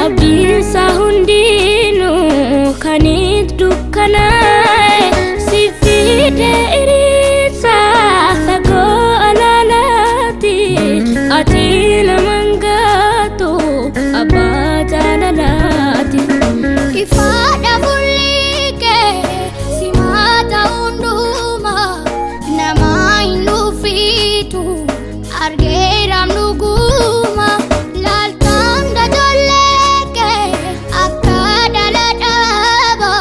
abdiin isaa hundinuu kan itti dukkanaa'e si fidee iriirsaa fagoo alaalaati. Ati nama hin gaatu abbaa jaalalaati. Ifaadha fuulli kee simaata hundumaa nama hin dhufitu argeera nuguma. Laaltaan dajoollee kee akka dhala dhaaba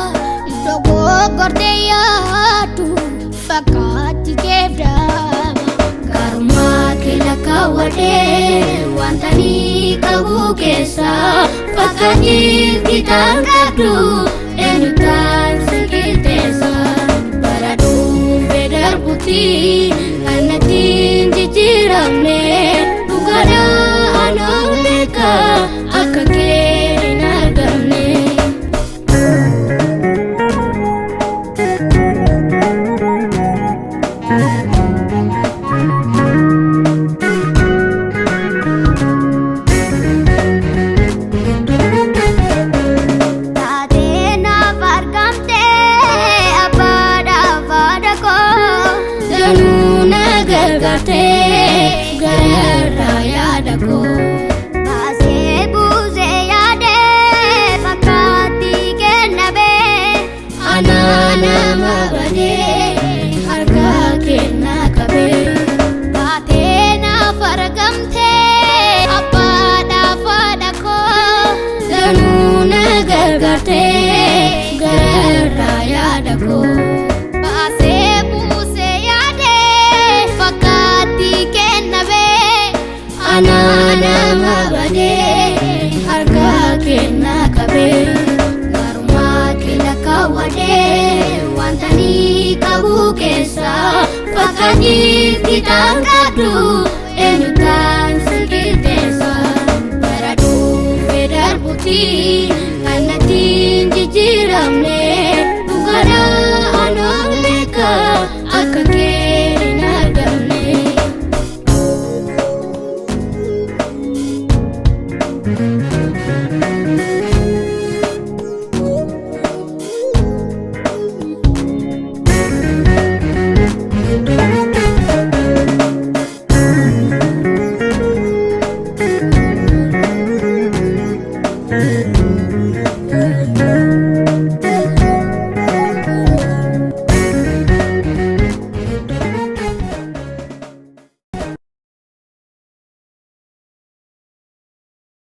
dogoggortee yaadu fakkaatti keef dhaaba. Garumaa kee lakkaawwadhee wanta ni qabu keessaa fakkaatiif gitaan qabdu eenyutaan si qixxeessa. Bara dhuunfee darbutti kan natti hin jijjiiramne dhugaadhaan ooleka akka kee hin argamne. Gara yaada koo baasee buusee yaadee fakkaatti kennabee anaa nama badee harka kennaa qabee. Baatee naaf argamtee abbaadhaaf haadha koo danuu na gargaartee gara yaada koo. Anaa nama badee harka kennaa qabee. Garumaa kee lakkaawwadhee wanta ni qabu keessaa fakkaatiif gitaan qabdu eenyutaan si qixxeessa. Bara dhuunfee darbutti kan natti hin jijjiiramne